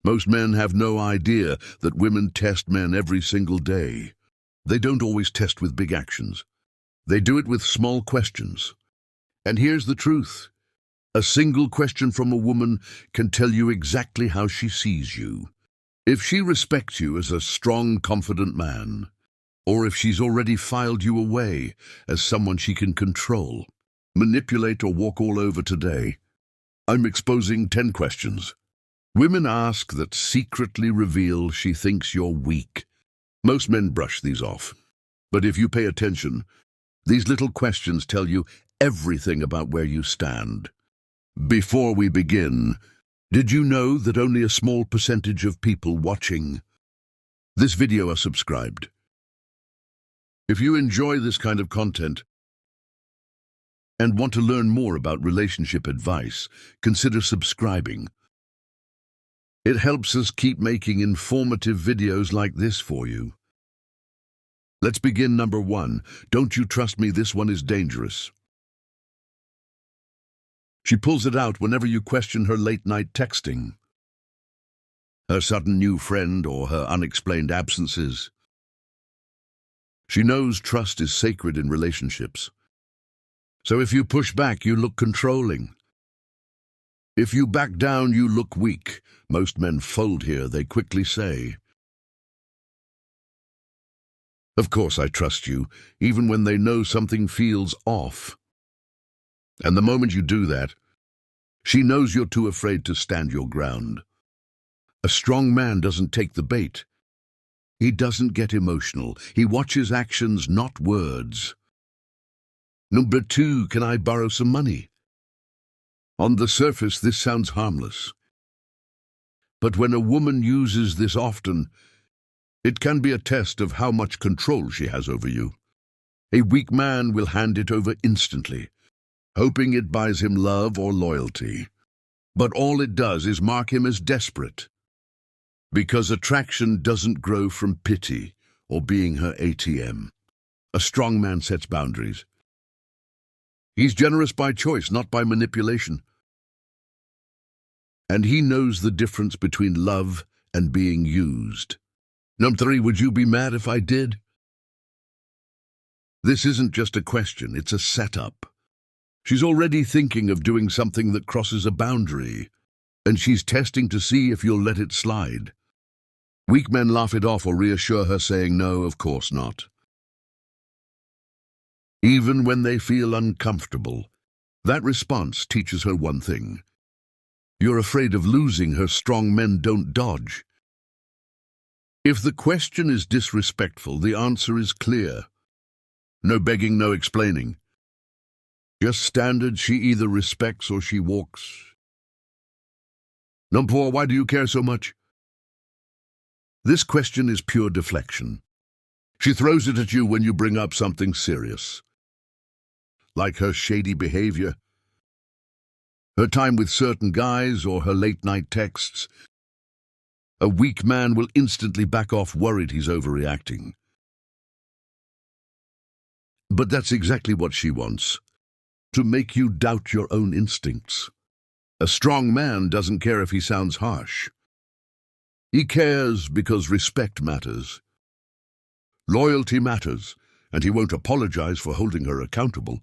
Most men have no idea that women test men every single day. They don't always test with big actions. They do it with small questions. And here's the truth. A single question from a woman can tell you exactly how she sees you. If she respects you as a strong, confident man, or if she's already filed you away as someone she can control, manipulate, or walk all over today. I'm exposing 10 questions women ask that secretly reveal she thinks you're weak. Most men brush these off. But if you pay attention, these little questions tell you everything about where you stand. Before we begin, did you know that only a small percentage of people watching this video are subscribed? If you enjoy this kind of content and want to learn more about relationship advice, consider subscribing. It helps us keep making informative videos like this for you. Let's begin. Number 1. Don't you trust me? This one is dangerous. She pulls it out whenever you question her late-night texting, her sudden new friend, or her unexplained absences. She knows trust is sacred in relationships. So if you push back, you look controlling. If you back down, you look weak. Most men fold here, they quickly say. Of course I trust you, even when they know something feels off. And the moment you do that, she knows you're too afraid to stand your ground. A strong man doesn't take the bait. He doesn't get emotional. He watches actions, not words. Number 2, can I borrow some money? On the surface, this sounds harmless. But when a woman uses this often, it can be a test of how much control she has over you. A weak man will hand it over instantly, hoping it buys him love or loyalty. But all it does is mark him as desperate. Because attraction doesn't grow from pity or being her ATM. A strong man sets boundaries. He's generous by choice, not by manipulation. And he knows the difference between love and being used. Number 3, would you be mad if I did? This isn't just a question, it's a setup. She's already thinking of doing something that crosses a boundary, and she's testing to see if you'll let it slide. Weak men laugh it off or reassure her, saying, no, of course not. Even when they feel uncomfortable, that response teaches her one thing. You're afraid of losing her. Strong men don't dodge. If the question is disrespectful, the answer is clear. No begging, no explaining. Just standard. She either respects or she walks. Number 4, why do you care so much? This question is pure deflection. She throws it at you when you bring up something serious, like her shady behavior, her time with certain guys, or her late-night texts. A weak man will instantly back off, worried he's overreacting. But that's exactly what she wants, to make you doubt your own instincts. A strong man doesn't care if he sounds harsh. He cares because respect matters. Loyalty matters, and he won't apologize for holding her accountable.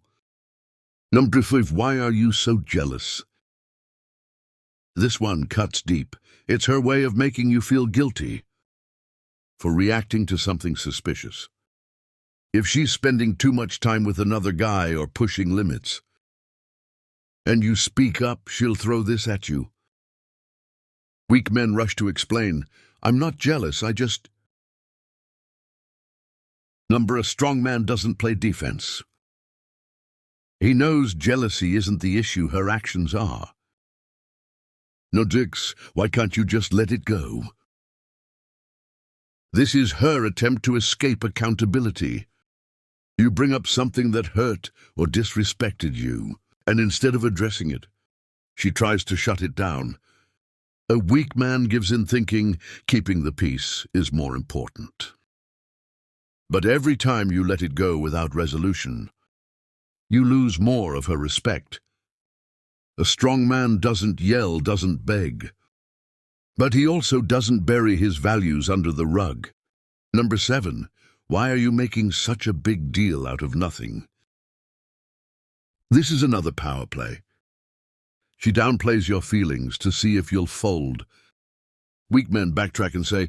Number 5, why are you so jealous? This one cuts deep. It's her way of making you feel guilty for reacting to something suspicious. If she's spending too much time with another guy or pushing limits, and you speak up, she'll throw this at you. Weak men rush to explain, I'm not jealous, I just... A strong man doesn't play defense. He knows jealousy isn't the issue, her actions are. No, Dix, why can't you just let it go? This is her attempt to escape accountability. You bring up something that hurt or disrespected you, and instead of addressing it, she tries to shut it down. A weak man gives in, thinking keeping the peace is more important. But every time you let it go without resolution, you lose more of her respect. A strong man doesn't yell, doesn't beg. But he also doesn't bury his values under the rug. Number 7. Why are you making such a big deal out of nothing? This is another power play. She downplays your feelings to see if you'll fold. Weak men backtrack and say,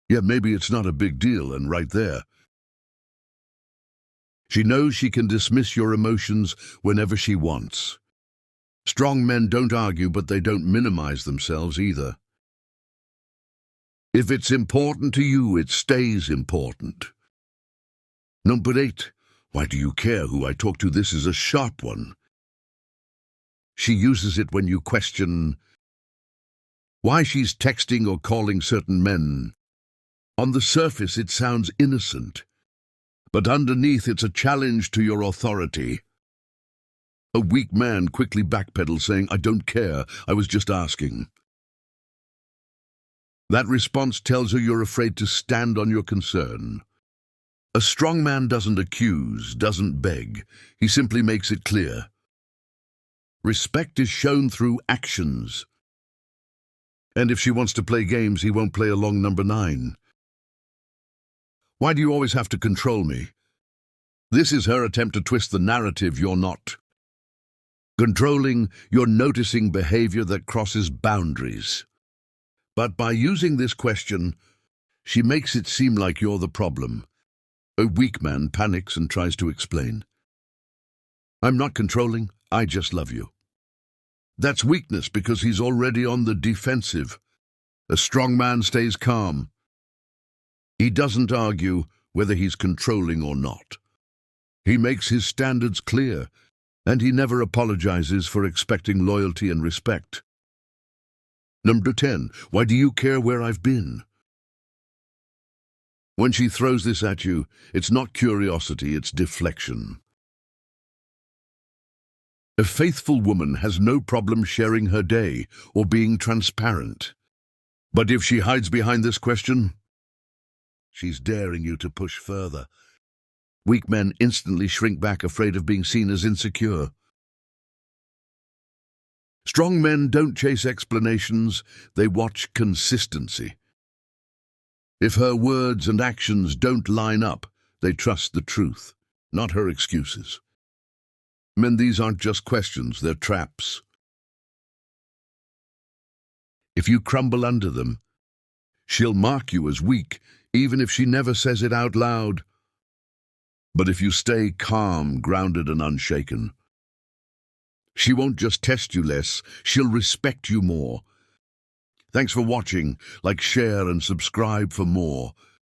yeah, maybe it's not a big deal, and right there. She knows she can dismiss your emotions whenever she wants. Strong men don't argue, but they don't minimize themselves either. If it's important to you, it stays important. Number 8. Why do you care who I talk to? This is a sharp one. She uses it when you question why she's texting or calling certain men. On the surface, it sounds innocent, but underneath it's a challenge to your authority. A weak man quickly backpedals, saying, I don't care, I was just asking. That response tells her you're afraid to stand on your concern. A strong man doesn't accuse, doesn't beg. He simply makes it clear. Respect is shown through actions. And if she wants to play games, he won't play along. Number 9. Why do you always have to control me? This is her attempt to twist the narrative. You're not controlling, you're noticing behavior that crosses boundaries. But by using this question, she makes it seem like you're the problem. A weak man panics and tries to explain. I'm not controlling, I just love you. That's weakness because he's already on the defensive. A strong man stays calm. He doesn't argue whether he's controlling or not. He makes his standards clear, and he never apologizes for expecting loyalty and respect. Number 10. Why do you care where I've been? When she throws this at you, it's not curiosity, it's deflection. A faithful woman has no problem sharing her day or being transparent. But if she hides behind this question, she's daring you to push further. Weak men instantly shrink back, afraid of being seen as insecure. Strong men don't chase explanations, they watch consistency. If her words and actions don't line up, they trust the truth, not her excuses. Men, these aren't just questions, they're traps. If you crumble under them, she'll mark you as weak, even if she never says it out loud. But if you stay calm, grounded, and unshaken, she won't just test you less, she'll respect you more. Thanks for watching. Like, share, and subscribe for more.